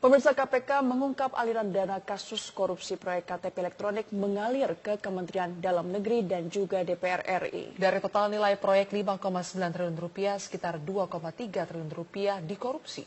Pemirsa, KPK mengungkap aliran dana kasus korupsi proyek KTP elektronik mengalir ke Kementerian Dalam Negeri dan juga DPR RI. Dari total nilai proyek 5,9 triliun rupiah, sekitar 2,3 triliun rupiah dikorupsi.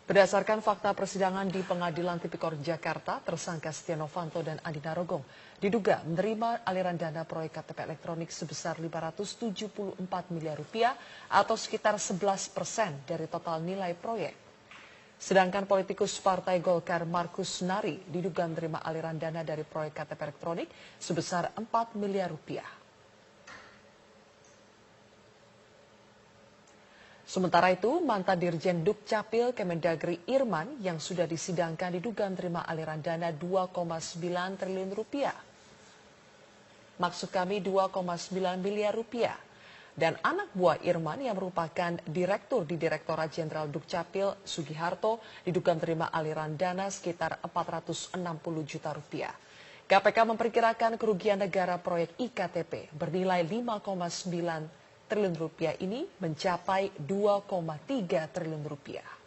Berdasarkan fakta persidangan di Pengadilan Tipikor Jakarta, tersangka Setia Novanto dan Andi Narogong diduga menerima aliran dana proyek KTP elektronik sebesar 574 miliar rupiah atau sekitar 11% dari total nilai proyek. Sedangkan politikus Partai Golkar Markus Nari diduga menerima aliran dana dari proyek KTP elektronik sebesar 4 miliar rupiah. Sementara itu, mantan Dirjen Dukcapil Kemendagri Irman yang sudah disidangkan diduga menerima aliran dana 2,9 triliun rupiah. Maksud kami 2,9 miliar rupiah. Dan anak buah Irman yang merupakan direktur di Direktorat Jenderal Dukcapil Sugiharto diduga menerima aliran dana sekitar 460 juta rupiah. KPK memperkirakan kerugian negara proyek IKTP bernilai 5,9 triliun rupiah ini mencapai 2,3 triliun rupiah.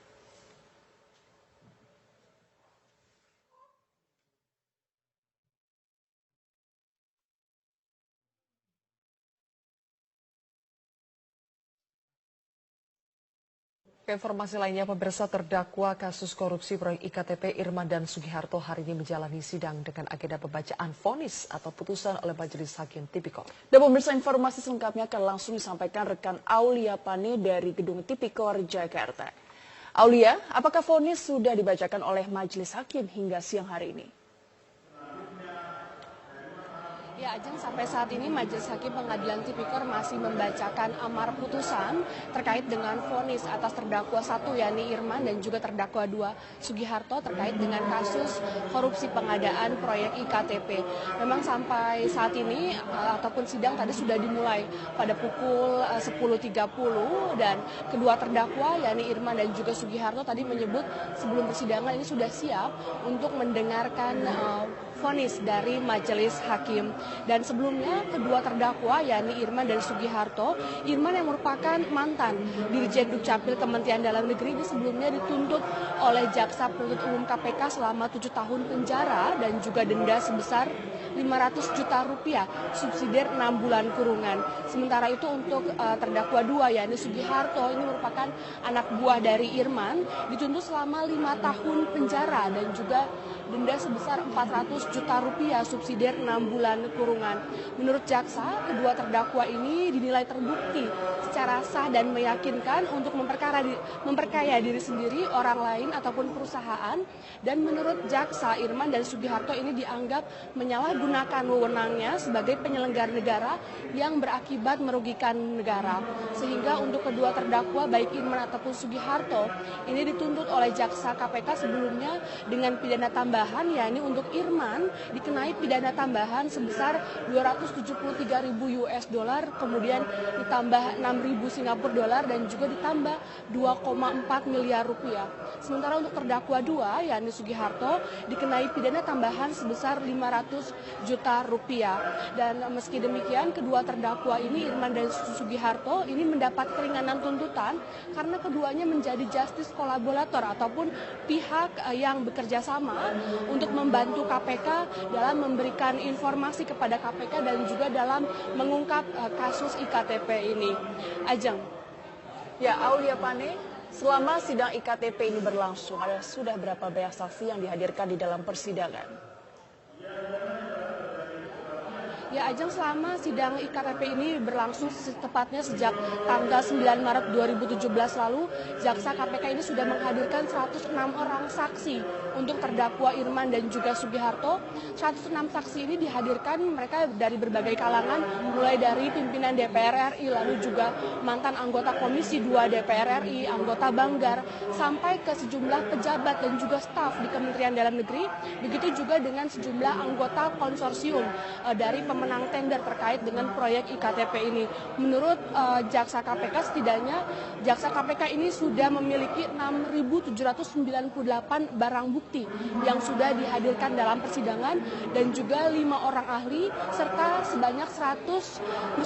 Informasi lainnya, pemirsa, terdakwa kasus korupsi proyek IKTP Irman dan Sugiharto hari ini menjalani sidang dengan agenda pembacaan vonis atau putusan oleh Majelis Hakim Tipikor. Dan pemirsa, informasi selengkapnya akan langsung disampaikan rekan Aulia Pane dari Gedung Tipikor Jakarta. Aulia, apakah vonis sudah dibacakan oleh Majelis Hakim hingga siang hari ini? Ya, Ajeng, sampai saat ini Majelis Hakim Pengadilan Tipikor masih membacakan amar putusan terkait dengan vonis atas terdakwa 1 yakni Irman dan juga terdakwa 2 Sugiharto terkait dengan kasus korupsi pengadaan proyek IKTP. Memang sampai saat ini ataupun sidang tadi sudah dimulai pada pukul 10.30 dan kedua terdakwa yakni Irman dan juga Sugiharto tadi menyebut sebelum persidangan ini sudah siap untuk mendengarkan vonis dari Majelis Hakim. Dan sebelumnya kedua terdakwa yakni Irman dan Sugiharto, Irman yang merupakan mantan Dirjen Dukcapil Kementerian Dalam Negeri ini sebelumnya dituntut oleh Jaksa Penuntut Umum KPK selama 7 tahun penjara dan juga denda sebesar 500 juta rupiah, subsidiar 6 bulan kurungan. Sementara itu untuk terdakwa 2 yakni Sugiharto ini merupakan anak buah dari Irman, dituntut selama 5 tahun penjara dan juga denda sebesar 400 juta rupiah, subsidiar 6 bulan kurungan. Menurut jaksa, kedua terdakwa ini dinilai terbukti secara sah dan meyakinkan untuk memperkaya diri sendiri, orang lain ataupun perusahaan. Dan menurut jaksa, Irman dan Sugiharto ini dianggap menyalahgunakan wewenangnya sebagai penyelenggara negara yang berakibat merugikan negara. Sehingga untuk kedua terdakwa baik Irman ataupun Sugiharto ini dituntut oleh jaksa KPK sebelumnya dengan pidana tambahan, yakni untuk Irman dikenai pidana tambahan sebesar 273.000 US dollar, kemudian ditambah 6.000 Singapura dolar dan juga ditambah 2,4 miliar rupiah. Sementara untuk terdakwa 2 yakni Sugiharto dikenai pidana tambahan sebesar 500 juta rupiah. Dan meski demikian kedua terdakwa ini Irman dan Sugiharto ini mendapat keringanan tuntutan karena keduanya menjadi justice kolaborator ataupun pihak yang bekerja sama untuk membantu KPK dalam memberikan informasi kepada KPK dan juga dalam mengungkap kasus IKTP ini. Ajeng. Ya, Aulia Pane, selama sidang IKTP ini berlangsung, sudah berapa banyak saksi yang dihadirkan di dalam persidangan? Ya, Ajeng, selama sidang IKTP ini berlangsung tepatnya sejak tanggal 9 Maret 2017 lalu, jaksa KPK ini sudah menghadirkan 106 orang saksi untuk terdakwa Irman dan juga Sugiharto. 106 saksi ini dihadirkan mereka dari berbagai kalangan, mulai dari pimpinan DPR RI, lalu juga mantan anggota Komisi 2 DPR RI, anggota Banggar, sampai ke sejumlah pejabat dan juga staf di Kementerian Dalam Negeri, begitu juga dengan sejumlah anggota konsorsium dari pemenang tender terkait dengan proyek IKTP ini. Menurut jaksa KPK, setidaknya jaksa KPK ini sudah memiliki 6.798 barang bukti yang sudah dihadirkan dalam persidangan dan juga 5 orang ahli serta sebanyak 1.186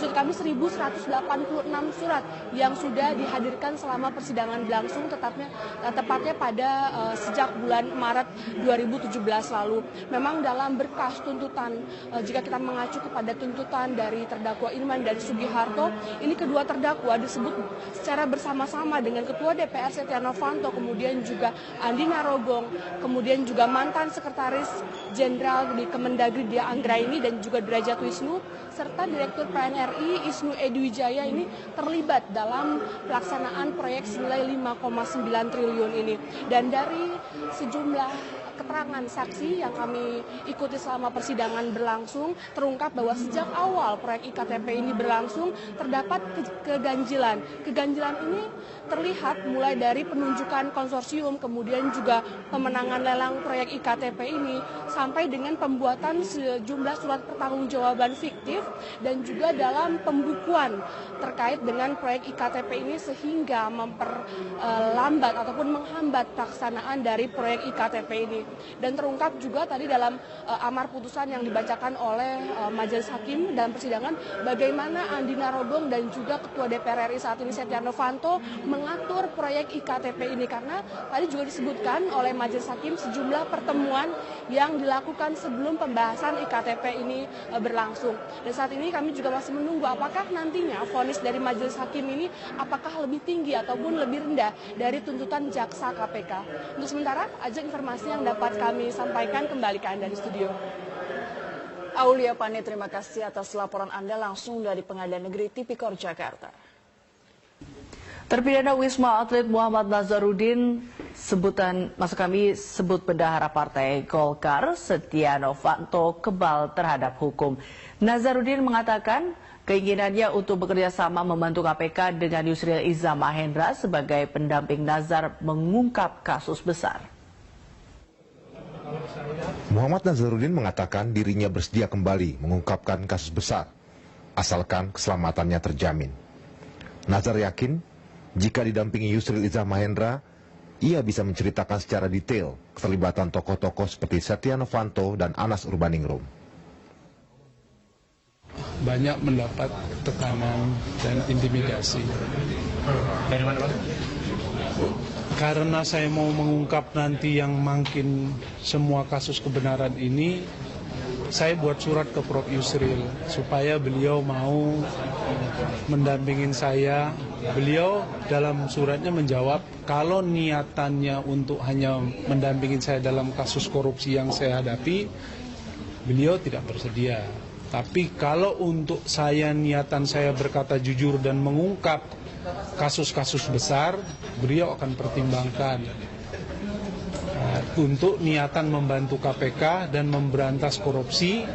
surat yang sudah dihadirkan selama persidangan berlangsung, tepatnya pada sejak bulan Maret 2017 lalu. Memang dalam berkas tuntutan, jika kita mengacu kepada tuntutan dari terdakwa Irman dan Sugiharto, ini kedua terdakwa disebut secara bersama-sama dengan Ketua DPR Setia Novanto, kemudian juga Andi Narogong, kemudian juga mantan Sekretaris Jenderal di Kemendagri Dia Anggraini dan juga Derajat Wisnu, serta Direktur PNRI Isnu Edwijaya ini terlibat dalam pelaksanaan proyek senilai 5,9 triliun ini. Dan dari sejumlah keterangan saksi yang kami ikuti selama persidangan berlangsung, terungkap bahwa sejak awal proyek IKTP ini berlangsung terdapat keganjilan. Keganjilan ini terlihat mulai dari penunjukan konsorsium, kemudian juga pemenangan lelang proyek IKTP ini, sampai dengan pembuatan sejumlah surat pertanggungjawaban fiktif dan juga dalam pembukuan terkait dengan proyek IKTP ini sehingga memperlambat ataupun menghambat pelaksanaan dari proyek IKTP ini. Dan terungkap juga tadi dalam amar putusan yang dibacakan oleh majelis hakim dalam persidangan bagaimana Andi Narogong dan juga Ketua DPR RI saat ini Setia Novanto mengatur proyek IKTP ini, karena tadi juga disebutkan oleh majelis hakim sejumlah pertemuan yang dilakukan sebelum pembahasan IKTP ini berlangsung. Dan saat ini kami juga masih menunggu apakah nantinya vonis dari majelis hakim ini apakah lebih tinggi ataupun lebih rendah dari tuntutan jaksa KPK. Untuk sementara, aja informasi yang dapat kami sampaikan, kembali ke Anda di studio. Aulia Pane, terima kasih atas laporan Anda langsung dari Pengadilan Negeri Tipikor, Jakarta. Terpidana Wisma Atlet Muhammad Nazarudin, sebutan maksud kami sebut bendahara Partai Golkar Setia Novanto kebal terhadap hukum. Nazarudin mengatakan keinginannya untuk bekerja sama membantu KPK dengan Yusril Iza Mahendra sebagai pendamping Nazar mengungkap kasus besar. Muhammad Nazarudin mengatakan dirinya bersedia kembali mengungkapkan kasus besar, asalkan keselamatannya terjamin. Nazar yakin, jika didampingi Yusril Iza Mahendra, ia bisa menceritakan secara detail keterlibatan tokoh-tokoh seperti Setia Novanto dan Anas Urbaningrum. Banyak mendapat tekanan dan intimidasi. Dari mana, Pak? Karena saya mau mengungkap nanti yang makin semua kasus kebenaran ini, saya buat surat ke Prof. Yusril supaya beliau mau mendampingin saya. Beliau dalam suratnya menjawab kalau niatannya untuk hanya mendampingin saya dalam kasus korupsi yang saya hadapi, beliau tidak bersedia. Tapi kalau untuk saya, niatan saya berkata jujur dan mengungkap kasus-kasus besar, beliau akan pertimbangkan untuk niatan membantu KPK dan memberantas korupsi,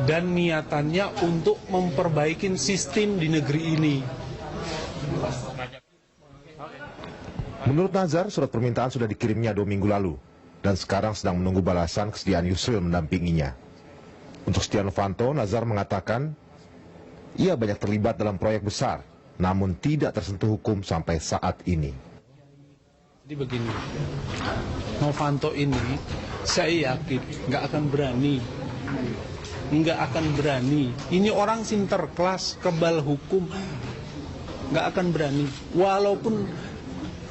dan niatannya untuk memperbaiki sistem di negeri ini. Menurut Nazar, surat permintaan sudah dikirimnya 2 minggu lalu dan sekarang sedang menunggu balasan kesediaan Yusril mendampinginya. Untuk Setia Novanto, Nazar mengatakan ia banyak terlibat dalam proyek besar, namun tidak tersentuh hukum sampai saat ini. Jadi begini, Novanto ini saya yakin nggak akan berani. Ini orang sinterklas, kebal hukum, nggak akan berani. Walaupun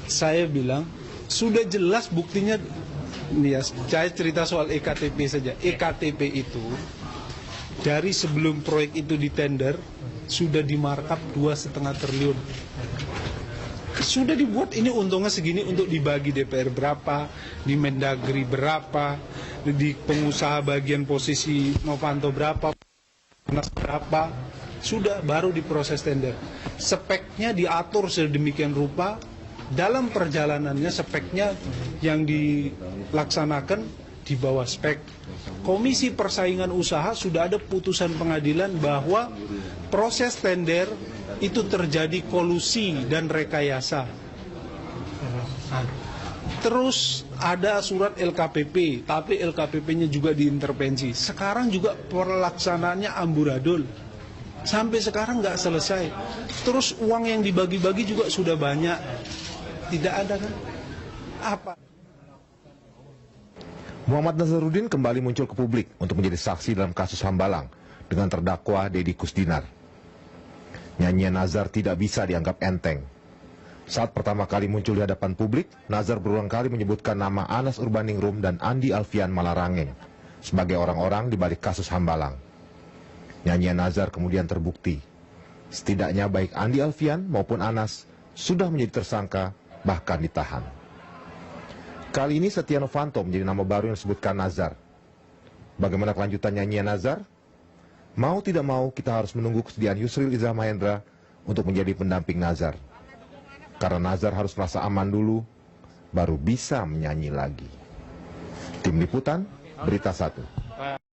saya bilang sudah jelas buktinya. Nih ya, saya cerita soal EKTP saja. EKTP itu dari sebelum proyek itu ditender sudah dimarkup 2,5 triliun. Sudah dibuat ini untungnya segini untuk dibagi DPR berapa, di Mendagri berapa, di pengusaha bagian posisi Novanto berapa, Anas berapa, sudah baru diproses tender. Speknya diatur sedemikian rupa, dalam perjalanannya speknya yang dilaksanakan di bawah spek. Komisi Persaingan Usaha sudah ada putusan pengadilan bahwa proses tender itu terjadi kolusi dan rekayasa. Nah, Terus ada surat LKPP, tapi LKPP-nya juga diintervensi. Sekarang juga pelaksanaannya amburadul. Sampai sekarang nggak selesai. Terus uang yang dibagi-bagi juga sudah banyak. Tidak ada kan? Apa? Muhammad Nazarudin kembali muncul ke publik untuk menjadi saksi dalam kasus Hambalang dengan terdakwa Deddy Kusdinar. Nyanyian Nazar tidak bisa dianggap enteng. Saat pertama kali muncul di hadapan publik, Nazar berulang kali menyebutkan nama Anas Urbaningrum dan Andi Alfian Malarangeng sebagai orang-orang di balik kasus Hambalang. Nyanyian Nazar kemudian terbukti. Setidaknya baik Andi Alfian maupun Anas sudah menjadi tersangka, bahkan ditahan. Kali ini Setia Novanto menjadi nama baru yang disebutkan Nazar. Bagaimana kelanjutan nyanyian Nazar? Mau tidak mau kita harus menunggu kesediaan Yusril Iza Mahendra untuk menjadi pendamping Nazar. Karena Nazar harus merasa aman dulu, baru bisa menyanyi lagi. Tim Liputan, Berita 1.